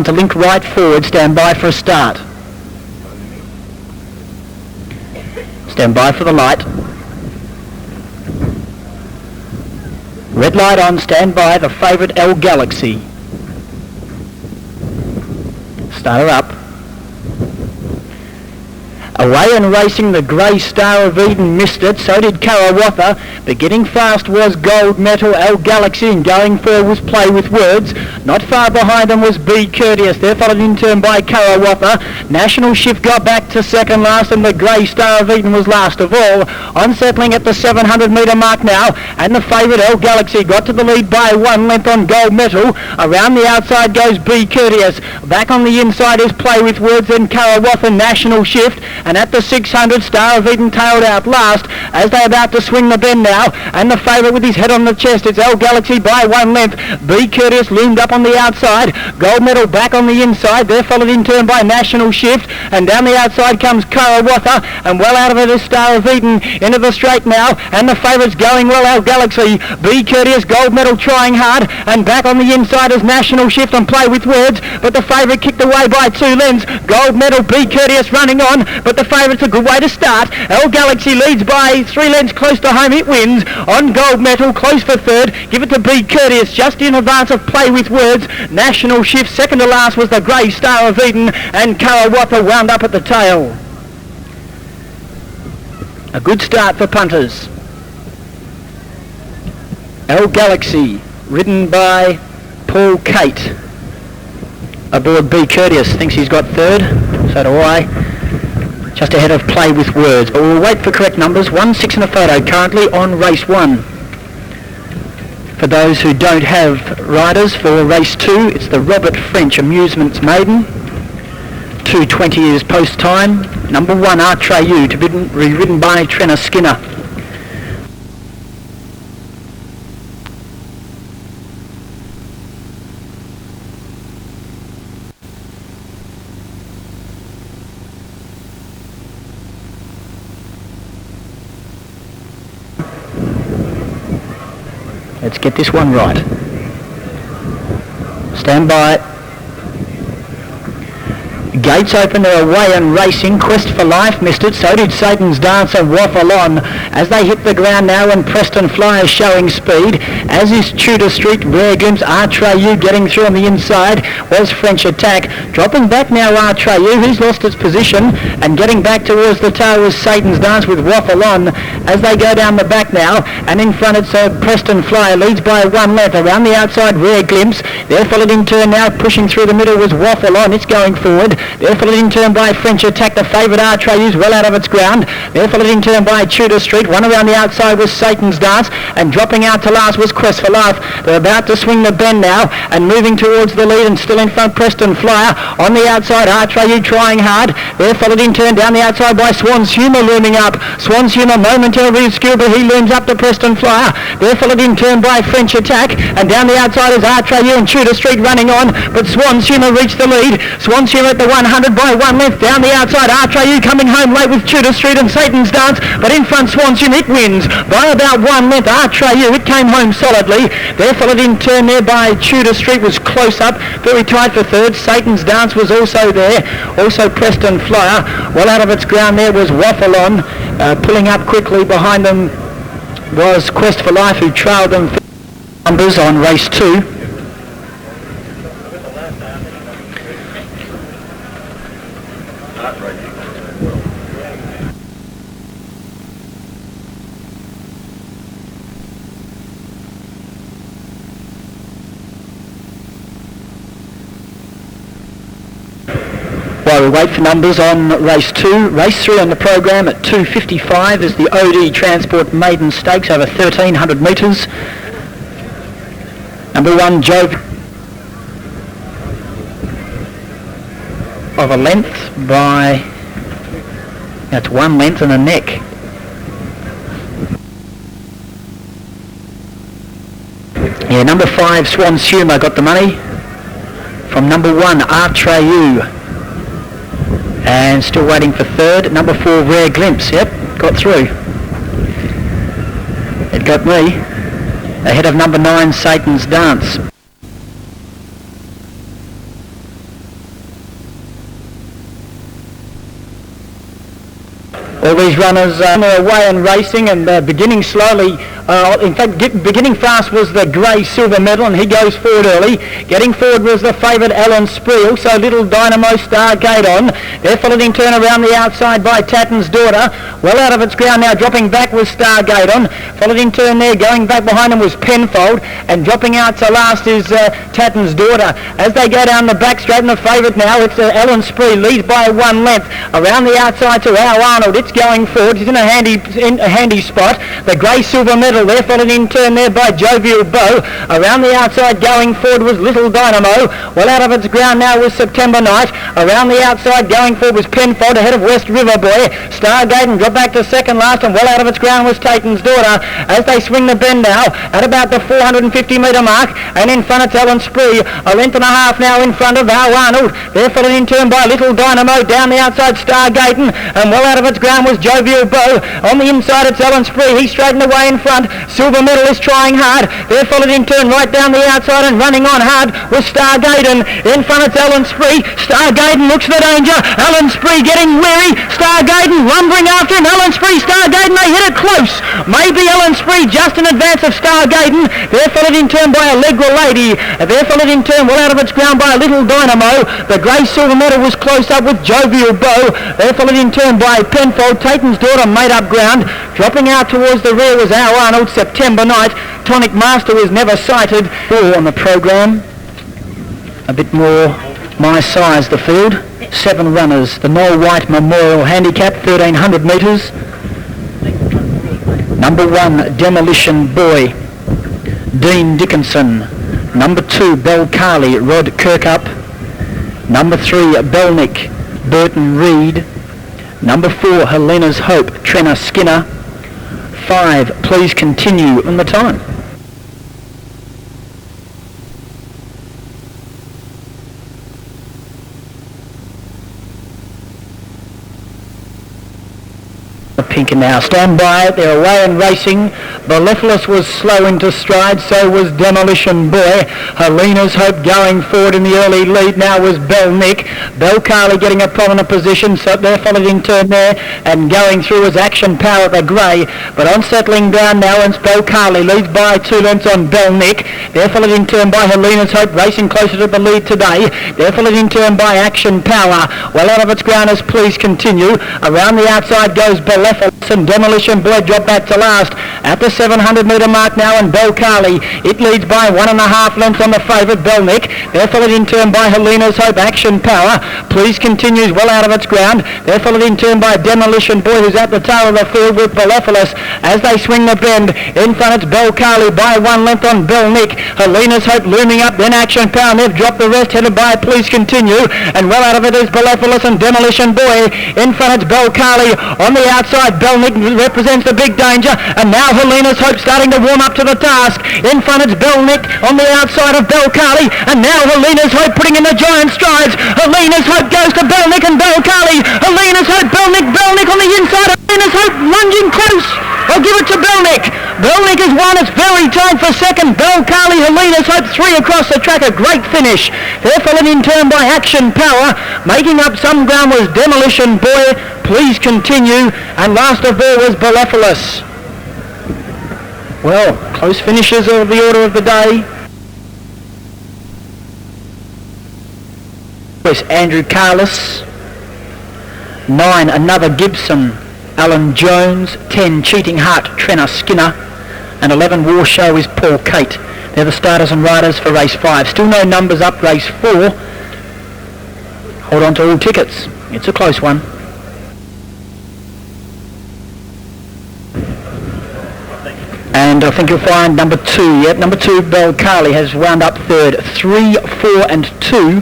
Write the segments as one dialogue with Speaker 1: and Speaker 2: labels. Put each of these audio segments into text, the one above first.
Speaker 1: to link right forward. Stand by for a start. Stand by for the light. Red light on, stand by. The favourite L Galaxy. Start her up. Away and racing, the Grey Star of Eden missed it, so did Karawatha, but getting fast was Gold Metal, L Galaxy, and going forward was Play With Words. Not far behind them was Be Courteous. They're followed in turn by Karawatha. National Shift got back to second last, and the Grey Star of Eden was last of all. Unsettling at the 700 metre mark now, and the favourite L Galaxy got to the lead by 1 length on Gold Metal. Around the outside goes Be Courteous. Back on the inside is Play With Words, then Karawatha, National Shift. And at the 600, Star of Eden tailed out last as they're about to swing the bend now. And the favourite with his head on the chest, it's L Galaxy by 1 length. Be Courteous loomed up on the outside. Gold Medal back on the inside. They're followed in turn by National Shift. And down the outside comes Karawatha. And well out of it is Star of Eden into the straight now. And the favourite's going well, L Galaxy. Be Courteous, Gold Medal trying hard. And back on the inside is National Shift and Play With Words. But the favourite kicked away by 2 lengths. Gold Medal, Be Courteous running on. But the favourite's a good way to start. L Galaxy leads by 3 lengths close to home. It wins on Gold Metal, close for third. Give it to Be Courteous just in advance of Play With Words. National Shift second to last was the Grey Star of Eden, and Karawatha wound up at the tail. A good start for punters. L Galaxy ridden by Paul Kate aboard Be Courteous. Thinks he's got third, so do I. Just ahead of Play With Words. But we'll wait for correct numbers. 1, 6 and a photo currently on race 1. For those who don't have riders for race 2, it's the Robert French Amusements Maiden. 2:20 is post time. Number 1, Artreyu, to be ridden by Trenna Skinner. Let's get this one right. Stand by. Gates open, they're away and racing. Quest for Life missed it, so did Satan's Dancer, Waffle On. As they hit the ground now, and Preston Flyer showing speed, as is Tudor Street, Rare Glimpse, Artreyu getting through on the inside, was French Attack. Dropping back now Artreyu, who's lost its position, and getting back towards the tail was Satan's Dance with Waffle On. As they go down the back now, and in front it's Preston Flyer, leads by 1 length. Around the outside, Rare Glimpse. They're followed in turn now, pushing through the middle was Waffle On, it's going forward. They're followed in turn by French Attack, the favourite Artreyu's well out of its ground. They're followed in turn by Tudor Street. One around the outside was Satan's Dance, and dropping out to last was Quest for Life. They're about to swing the bend now, and moving towards the lead, and still in front Preston Flyer. On the outside, Artreyu trying hard. They're followed in turn down the outside by Swan's Humour looming up. Swan's Humour momentarily obscured, but he looms up to Preston Flyer. They're followed in turn by French Attack, and down the outside is Artreyu and Tudor Street running on, but Swan's Humour reached the lead. Swan's Humour at the 100 by 1 length. Down the outside, Artreyu coming home late with Tudor Street and Satan's Dance, but in front Swan's Humour, it wins by about 1 length. Artreyu, it came home solidly. They're followed in turn there by Tudor Street, was close up, very tight for third. Satan's Dance was also there, also Preston Flyer. Well out of its ground there was Waffle On. Pulling up quickly behind them was Quest for Life, who trailed them for numbers on race 2. While we wait for numbers on race 2, race 3 on the program at 2:55 is the OD Transport Maiden Stakes over 1,300 metres. Number 1, Jove of a length by, that's 1 length and a neck. Yeah, number 5, Swan's Humour got the money from number 1, Artreyu. And still waiting for third. Number 4, Rare Glimpse. Yep, got through. It got me. Ahead of number 9, Satan's Dance. All these runners are away and racing and beginning slowly. Beginning fast was the grey silver medal, and he goes forward early. Getting forward was the favourite Alan Spree, also Little Dynamo Stargate on. They're followed in turn around the outside by Tatton's Daughter. Well out of its ground now, dropping back was Stargate on. Followed in turn there, going back behind him was Penfold, and dropping out to last is Tatton's Daughter. As they go down the back straight, and the favourite now, it's Alan Spree, leads by 1 length. Around the outside to Al Arnold, it's going forward. He's in a handy spot. The grey silver medal there, followed in turn there by Jovial Bow. Around the outside going forward was Little Dynamo. Well out of its ground now was September Night. Around the outside going forward was Penfold, ahead of West River Boy. Stargate and dropped back to second last, and well out of its ground was Tatan's Daughter. As they swing the bend now at about the 450 metre mark, and in front it's Alan Spree, a length and a half now in front of Al Arnold. They're followed in turn by Little Dynamo. Down the outside Stargate, and well out of its ground was Jovial Bow. On the inside it's Alan Spree, he's straightened away in front. Silver Medal is trying hard. They're followed in turn right down the outside, and running on hard was Stargaten. In front it's Alan Spree. Stargaten looks for danger. Alan Spree getting weary. Stargaten lumbering after him. Alan Spree, Stargaten, they hit it close. Maybe Alan Spree just in advance of Stargaten. They're followed in turn by Allegra Lady. They're followed in turn well out of its ground by Little Dynamo. The grey silver medal was close up with Jovial Bow. They're followed in turn by Penfold. Tatan's Daughter made up ground. Dropping out towards the rear was Al Arnold. September Night. Tonic Master was never sighted. On the program, a bit more my size, the field. 7 runners. The Noel White Memorial Handicap, 1,300 metres. Number 1, Demolition Boy, Dean Dickinson. Number 2, Bell Carley, Rod Kirkup. Number 3, Belnick, Burton Reed. Number 4, Helena's Hope, Trenna Skinner. 5, Please Continue, and the time. Pinker now. Stand by. They're away and racing. Belephilus was slow into stride, so was Demolition Boy. Helena's Hope going forward in the early lead now was Belnick. Bell Carley getting a prominent position, so they're followed in turn there, and going through was Action Power, the grey. But on settling down now, and Bell Carley leads by 2 lengths on Belnick. They're followed in turn by Helena's Hope, racing closer to the lead today. They're followed in turn by Action Power. Well out of its ground as Please Continue. Around the outside goes Belephilus, and Demolition Boy dropped back to last at the 700 metre mark now, and Bell Carley, it leads by 1.5 lengths on the favourite Belnick. They're followed in turn by Helena's Hope, Action Power. Please Continues well out of its ground. They're followed in turn by Demolition Boy, who's at the tail of the field with Belephilus as they swing the bend. In front it's Bell Carley by 1 length on Belnick. Helena's Hope looming up, then Action Power, and they've dropped the rest, headed by Please Continue, and well out of it is Belephilus and Demolition Boy. In front it's Bell Carley. On the outside Belnick represents the big danger, and now Helena's Hope starting to warm up to the task. In front it's Belnick on the outside of Bell Carley, and now Helena's Hope putting in the giant strides. Helena's Hope goes to Belnick and Bell Carley. Helena's Hope, Belnick on the inside. Helena's Hope lunging close. I'll give it to Belnick. Belnick has won. It's very tight for second. Bell Carley, Helena's Hope, 3 across the track. A great finish. They're followed in turn by Action Power. Making up some ground was Demolition Boy, Please Continue, and last of all was Belephilus. Well, close finishes of the order of the day. Yes, Andrew Carless. 9, Another Gibson, Alan Jones. 10, Cheating Heart, Trenna Skinner. And 11, War Show is Paul Kate. They're the starters and riders for race 5. Still no numbers up race 4. Hold on to all tickets. It's a close one. And I think you'll find number 2. Yep, number 2, Bell Carley, has wound up third. 3, 4 and 2.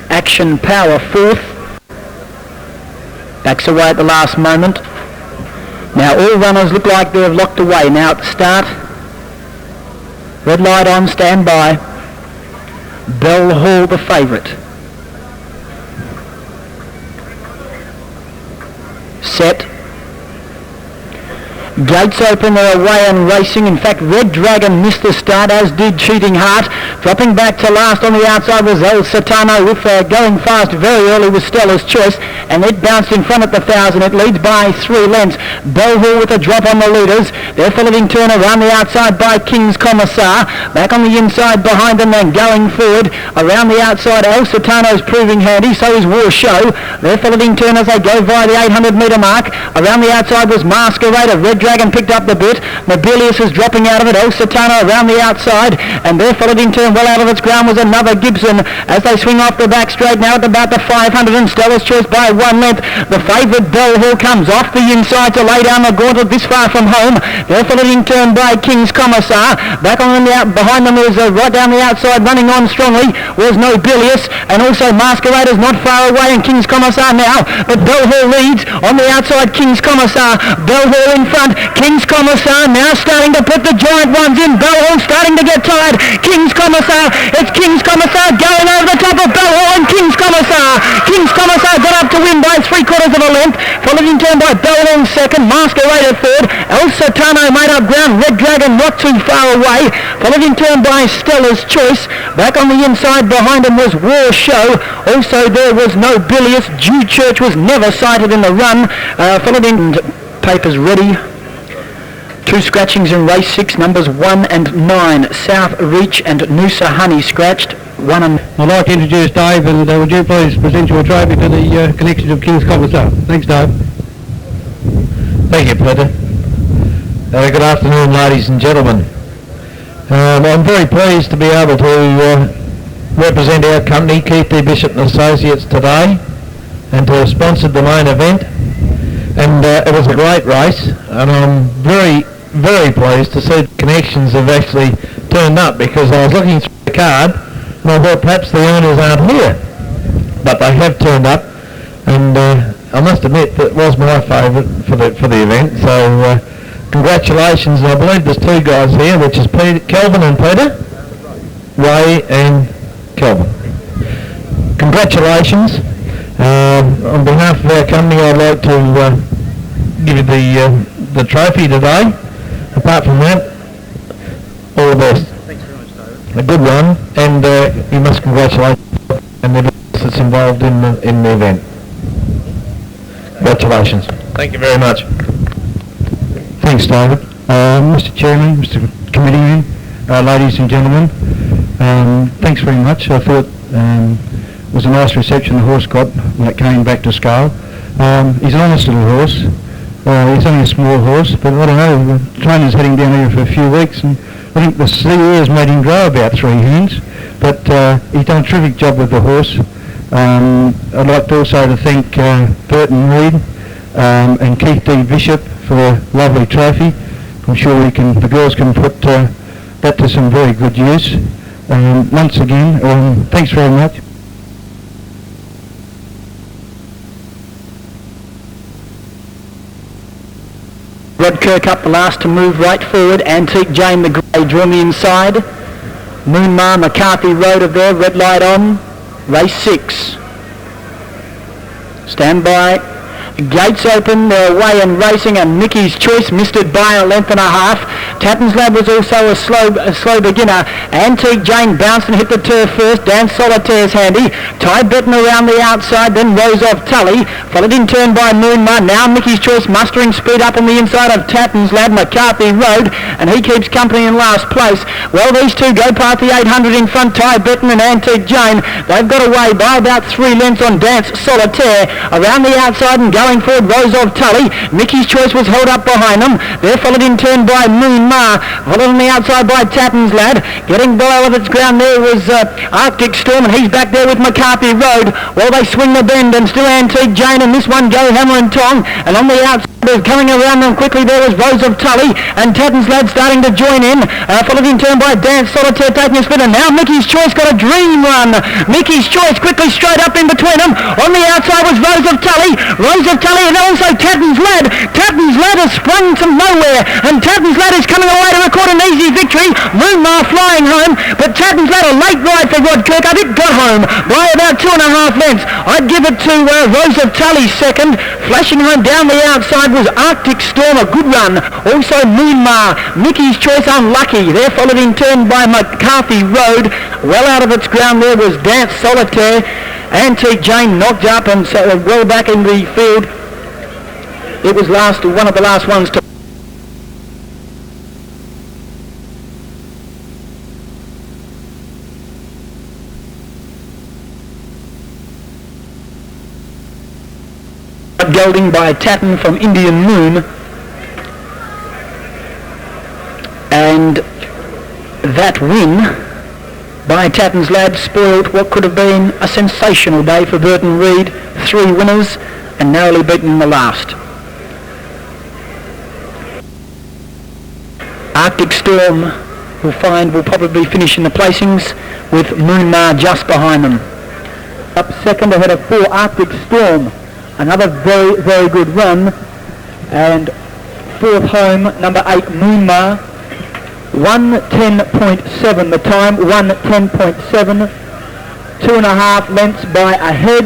Speaker 1: Action Power fourth. Backs away at the last moment. Now all runners look like they've locked away. Now at the start, red light on, stand by. Bell Hall the favourite. Set. Gates open, they're away and racing. In fact, Red Dragon missed the start, as did Cheating Heart. Dropping back to last on the outside was El Satano, with going fast very early with Stella's Choice, and it bounced in front at the 1,000. It leads by 3 lengths. Belleville with a drop on the leaders. They're followed in turn around the outside by King's Commissar. Back on the inside behind them, then going forward. Around the outside, El Satano's proving handy, so is War Show. They're followed in turn as they go via the 800 metre mark. Around the outside was Masquerader. Red Dragon picked up the bit. Mobilius is dropping out of it. El Satano around the outside, and they're followed in turn well out of its ground was another Gibson as they swing off the back straight now at about the 500, and Stella's Choice by 1 length. The favourite Bell Hill comes off the inside to lay down the gauntlet this far from home. They're followed in turn by King's Commissar. Back on the behind them is right down the outside, running on strongly was Nobilius, and also Masquerader's not far away, and King's Commissar now, but Bell Hill leads on the outside. King's Commissar, Bell Hill in front. King's Commissar now starting to put the giant ones in. Bell Hill starting to get tired. King's Commissar, it's King's Commissar going over the top of Bell Hill, and King's Commissar got up to win by 3/4 of a length, followed in turn by Bell Hill second, Masquerader third. El Satano made up ground. Red Dragon not too far away, followed in turn by Stella's Choice. Back on the inside behind him was War Show. Also there was Nobilius. Dew Church was never sighted in the run. Followed in papers ready. 2 scratchings in race 6, numbers 1 and 9. South Reach and Noosa Honey scratched. 1 and...
Speaker 2: I'd like to introduce Dave, and would you please present your trophy to the connections of King's Commissar. Thanks, Dave.
Speaker 3: Thank you, Peter. Good afternoon, ladies and gentlemen. I'm very pleased to be able to represent our company, Keith D. Bishop and Associates, today, and to have sponsored the main event. And it was a great race, and I'm very, very pleased to see connections have actually turned up, because I was looking through the card and I thought perhaps the owners aren't here, but they have turned up, and I must admit that was my favourite for the event. So congratulations, and I believe there's 2 guys here, which is Kelvin and Peter, Ray and Kelvin. Congratulations. On behalf of our company, I'd like to give you the trophy today. Apart from that, all the best.
Speaker 2: Thanks very much, David.
Speaker 3: A good one, and you must congratulate and everyone that's involved in the event. Congratulations. Thank you very much.
Speaker 2: Thanks, David. Mr. Chairman, Mr. Committeeman, ladies and gentlemen, thanks very much. I thought it was a nice reception the horse got when it came back to scale. He's an honest little horse. He's only a small horse, but I don't know, the trainer's heading down here for a few weeks, and I think the CE's made him grow about 3 hands, but he's done a terrific job with the horse. I'd like to also thank Burton Reid and Keith D. Bishop for a lovely trophy. I'm sure the girls can put that to some very good use. Once again, thanks very much.
Speaker 1: Rod Kirk up the last to move right forward. Antique Jane the Grey drawn the inside. Moonmar McCarthy Road of there, red light on. Race 6. Stand by. Gates open, they're away and racing, and Mickey's Choice missed it by a length and a half. Tatton's Lad was also a slow beginner. Antique Jane bounced and hit the turf first. Dan Solitaire's handy. Ty Betten around the outside, then Rose off Tully. Followed in turn by Moonmar. Now Mickey's Choice mustering speed up on the inside of Tatton's Lad, McCarthy Road, and he keeps company in last place. Well, these 2 go past the 800 in front, Ty Betten and Antique Jane. They've got away by about 3 lengths on Dance Solitaire. Around the outside and going forward, Rose of Tully. Mickey's Choice was held up behind them. They're followed in turn by Moonmar. Followed on the outside by Tatton's Lad. Getting below of its ground there was Arctic Storm, and he's back there with McCarthy Road. Well, they swing the bend, and still Antique Jane, and this one go hammer and tong. And on the outside, coming around them quickly, there was Rose of Tully, and Tatton's Lad starting to join in. Followed in turn by Dance Solitaire taking a spin, and now Mickey's Choice got a dream run. Mickey's Choice quickly straight up in between them. On the outside was Rose of Tully, and also Tatton's Lad. Tatton's Lad has sprung from nowhere, and Tatton's Lad is coming coming away to record an easy victory. Moonmar flying home, but Tatton's Lad, a late ride for Rod Kirkhope, got home by about 2.5 lengths. I'd give it to Rose of Tully second. Flashing home down the outside was Arctic Storm, a good run. Also Moonmar, Mickey's Choice unlucky. They're followed in turn by McCarthy Road. Well out of its ground there was Dance Solitaire. Antique Jane knocked up and well back in the field. It was one of the last ones to gelding by Tatton from Indian Moon, and that win by Tatton's Lad spoiled what could have been a sensational day for Burton Reid. 3 winners and narrowly beaten in the last. Arctic Storm will probably finish in the placings with Moonmar just behind them. Up second ahead of 4 Arctic Storm. Another very, very good run. And fourth home, number 8 Moonmar. 1:10.7 the time, 1:10.7. 2.5 lengths by ahead.